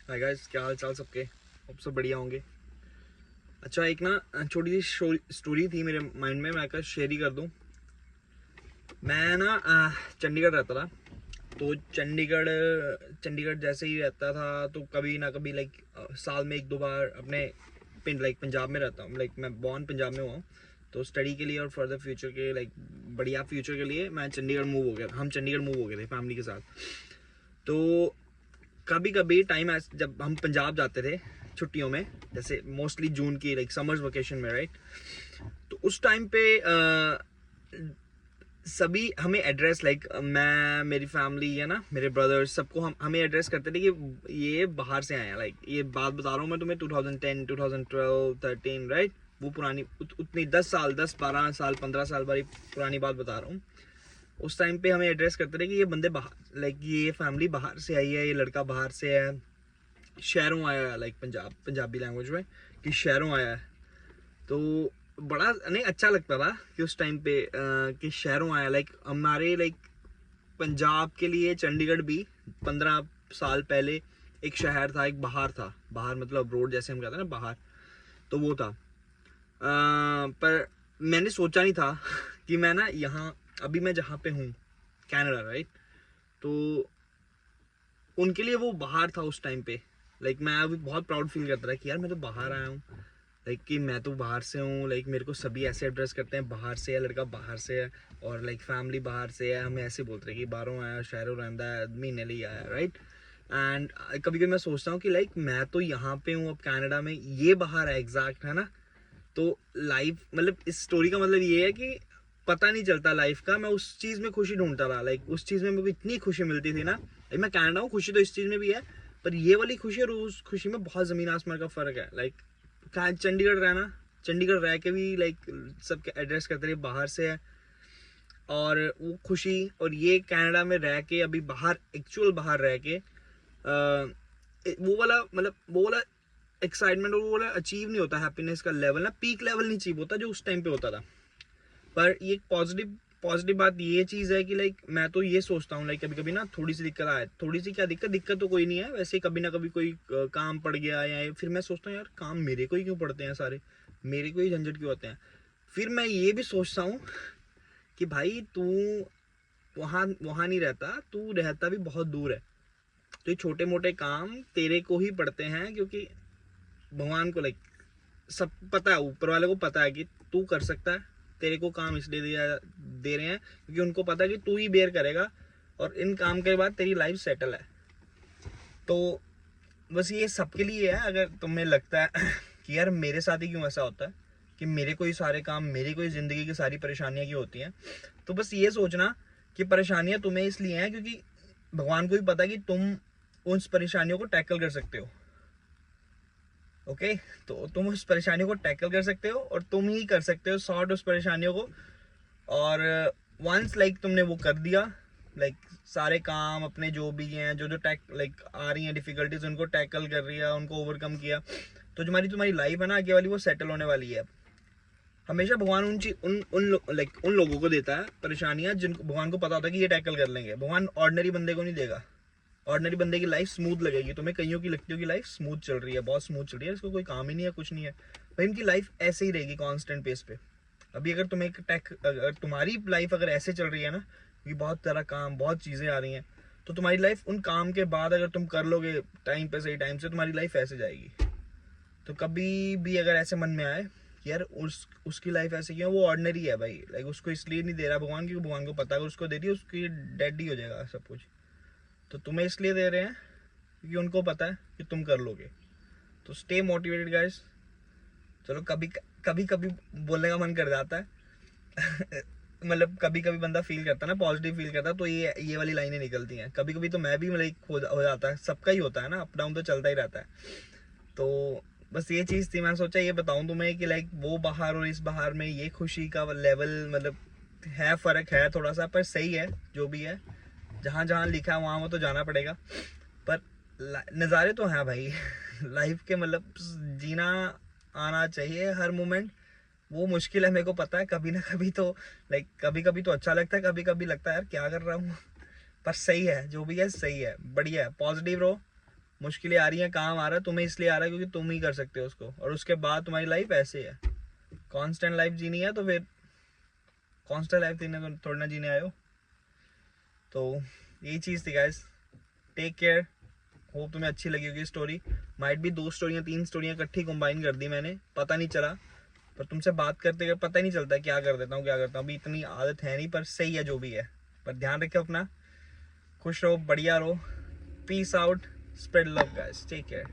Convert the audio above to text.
Hi guys, क्या हाल चाल सबके। होप सब बढ़िया होंगे। अच्छा, एक ना छोटी सी स्टोरी थी मेरे माइंड में, मैं कहा शेयर ही कर दूं। मैं ना चंडीगढ़ रहता था। तो चंडीगढ़ चंडीगढ़ जैसे ही रहता था तो कभी ना कभी लाइक साल में एक दो बार अपने पिंड लाइक पंजाब में रहता हूँ। लाइक मैं बॉर्न पंजाब में हुआ हूँ। तो स्टडी के लिए और फर्दर फ्यूचर के लाइक बढ़िया फ्यूचर के लिए मैं चंडीगढ़ मूव हो गया। हम चंडीगढ़ मूव हो गए थे फैमिली के साथ। तो कभी कभी टाइम जब हम पंजाब जाते थे छुट्टियों में, जैसे मोस्टली जून की लाइक समर्स वेकेशन में, राइट। तो उस टाइम पे सभी हमें एड्रेस लाइक मैं, मेरी फैमिली है ना, मेरे ब्रदर्स, सबको हमें एड्रेस करते थे कि ये बाहर से आए हैं। लाइक ये बात बता रहा हूँ मैं तुम्हें 2010 2012 13, राइट। वो पुरानी उतनी 10 साल 10 12 साल 15 साल वाली पुरानी बात बता रहा हूँ। उस टाइम पे हमें एड्रेस करते थे कि ये बंदे बाहर, लाइक ये फैमिली बाहर से आई है, ये लड़का बाहर से है, शहरों आया है। लाइक पंजाबी लैंग्वेज में कि शहरों आया है। तो बड़ा नहीं अच्छा लगता था कि उस टाइम पे कि शहरों आया। लाइक हमारे लाइक पंजाब के लिए चंडीगढ़ भी 15 साल पहले एक शहर था, एक बाहर था। बाहर मतलब रोड जैसे हम कहते हैं ना, बाहर। तो वो था। पर मैंने सोचा नहीं था कि मैं ना यहाँ, अभी मैं जहाँ पे हूँ कनाडा, राइट। तो उनके लिए वो बाहर था उस टाइम पे। लाइक मैं अभी बहुत प्राउड फील करता था कि यार मैं तो बाहर आया हूँ। लाइक कि मैं तो बाहर से हूँ। लाइक मेरे को सभी ऐसे एड्रेस करते हैं, बाहर से है लड़का, बाहर से है। और लाइक फैमिली बाहर से है, हमें ऐसे बोलते हैं कि बाहरों आया, शहरों रहता है, महीने लिए आया, राइट। एंड कभी कभी मैं सोचता हूँ कि लाइक मैं तो यहाँ पे हूँ अब कनाडा में, ये बाहर है, एग्जैक्ट है ना। तो लाइफ मतलब इस स्टोरी का मतलब ये है कि पता नहीं चलता लाइफ का। मैं उस चीज़ में खुशी ढूंढता रहा। लाइक उस चीज़ में मेरे को इतनी खुशी मिलती थी ना। मैं कनाडा हूँ, खुशी तो इस चीज़ में भी है, पर ये वाली खुशी और उस खुशी में बहुत ज़मीन आसमान का फ़र्क है। लाइक चंडीगढ़ रहना, चंडीगढ़ रह के भी लाइक सब एड्रेस करते रहे बाहर से है, और वो खुशी। और ये कनाडा में रह के अभी बाहर, एक्चुअल बाहर रह के वो वाला मतलब वो वाला एक्साइटमेंट और वो वाला अचीव नहीं होता। हैप्पीनेस का लेवल ना, पीक लेवल नहीं अचीव होता जो उस टाइम पे होता था। पर ये पॉजिटिव पॉजिटिव बात ये चीज़ है कि लाइक मैं तो ये सोचता हूँ, लाइक कभी कभी ना थोड़ी सी दिक्कत आए, थोड़ी सी क्या दिक्कत, दिक्कत तो कोई नहीं है वैसे। कभी ना कभी कोई काम पड़ गया या फिर मैं सोचता हूँ यार काम मेरे को ही क्यों पड़ते हैं सारे, मेरे को ही झंझट क्यों होते हैं। फिर मैं ये भी सोचता हूँ कि भाई तू वहाँ वहाँ नहीं रहता, तू रहता भी बहुत दूर है। तो ये छोटे मोटे काम तेरे को ही पड़ते हैं, क्योंकि भगवान को लाइक सब पता है, ऊपर वाले को पता है कि तू कर सकता है। तेरे को काम इसलिए दे रहे हैं क्योंकि उनको पता है कि तू ही बेयर करेगा, और इन काम के बाद तेरी लाइफ सेटल है। तो बस ये सबके लिए है। अगर तुम्हें लगता है कि यार मेरे साथ ही क्यों ऐसा होता है कि मेरे को ही सारे काम, मेरी को ही ज़िंदगी की सारी परेशानियां क्यों होती हैं, तो बस ये सोचना कि परेशानियां तुम्हें इसलिए हैं क्योंकि भगवान को भी पता है कि तुम उन परेशानियों को टैकल कर सकते हो। ओके। तो तुम उस परेशानियों को टैकल कर सकते हो और तुम ही कर सकते हो सॉर्ट उस परेशानियों को। और वंस लाइक तुमने वो कर दिया, लाइक सारे काम अपने जो भी हैं, जो जो लाइक आ रही हैं डिफिकल्टीज, उनको टैकल कर रही है, उनको ओवरकम किया, तो तुम्हारी लाइफ है ना आगे वाली, वो सेटल होने वाली है। हमेशा भगवान उन चीज उन लोगों को देता है परेशानियां जिनको भगवान को पता होता है कि ये टैकल कर लेंगे। भगवान ऑर्डिनरी बंदे को नहीं देगा। ऑर्डिनरी बंदे की लाइफ स्मूथ लगेगी तुम्हें, कईयों की लगती होगी लाइफ स्मूथ चल रही है, बहुत स्मूथ चल रही है, इसको कोई काम ही नहीं है, कुछ नहीं है। भाई इनकी लाइफ ऐसे ही रहेगी कांस्टेंट पेस पे। अभी अगर तुम्हें अगर तुम्हारी लाइफ अगर ऐसे चल रही है ना कि बहुत सारा काम, बहुत चीज़ें आ रही हैं, तो तुम्हारी लाइफ उन काम के बाद अगर तुम कर लोगे टाइम पे, सही टाइम से, तुम्हारी लाइफ ऐसे जाएगी। तो कभी भी अगर ऐसे मन में आए कि यार उसकी लाइफ ऐसे क्यों, वो ऑर्डिनरी है भाई, लाइक उसको इसलिए नहीं दे रहा भगवान क्योंकि भगवान को पता है अगर उसको दे रही है उसकी डेड ही हो जाएगा सब कुछ। तो तुम्हें इसलिए दे रहे हैं क्योंकि उनको पता है कि तुम कर लोगे। तो स्टे मोटिवेटेड गाइस। चलो कभी कभी कभी बोलने का मन कर जाता है मतलब कभी कभी बंदा फील करता है ना, पॉजिटिव फील करता है, तो ये वाली लाइनें निकलती हैं। कभी कभी तो मैं भी लाइक हो जाता है, सबका ही होता है ना, अप डाउन तो चलता ही रहता है। तो बस ये चीज़ थी, मैंने सोचा ये बताऊं तुम्हें कि लाइक वो बाहर और इस बाहर में ये खुशी का लेवल मतलब है, फ़र्क है थोड़ा सा, पर सही है जो भी है। जहाँ जहाँ लिखा है वहाँ वो तो जाना पड़ेगा। पर नज़ारे तो हैं भाई लाइफ के, मतलब जीना आना चाहिए हर मोमेंट। वो मुश्किल है, मेरे को पता है, कभी ना कभी तो लाइक कभी कभी तो अच्छा लगता है, कभी कभी लगता है यार क्या कर रहा हूँ पर सही है जो भी है, सही है, बढ़िया है, पॉजिटिव रहो। मुश्किलें आ रही हैं, काम आ रहा है, तुम्हें इसलिए आ रहा है क्योंकि तुम ही कर सकते हो उसको, और उसके बाद तुम्हारी लाइफ ऐसे है। कांस्टेंट लाइफ जीनी है तो फिर कांस्टेंट लाइफ जीने तो थोड़ी ना जीने आए हो। तो यही चीज़ थी गाइस, टेक केयर। होप तुम्हें अच्छी लगी होगी स्टोरी। माइट भी 2 स्टोरियाँ 3 स्टोरियाँ इकट्ठी कंबाइन कर दी मैंने, पता नहीं चला, पर तुमसे बात करते करते पता ही नहीं चलता क्या कर देता हूँ क्या करता हूँ। अभी इतनी आदत है नहीं, पर सही है जो भी है। पर ध्यान रखो अपना, खुश रहो, बढ़िया रहो। Peace out, spread love guys, take care.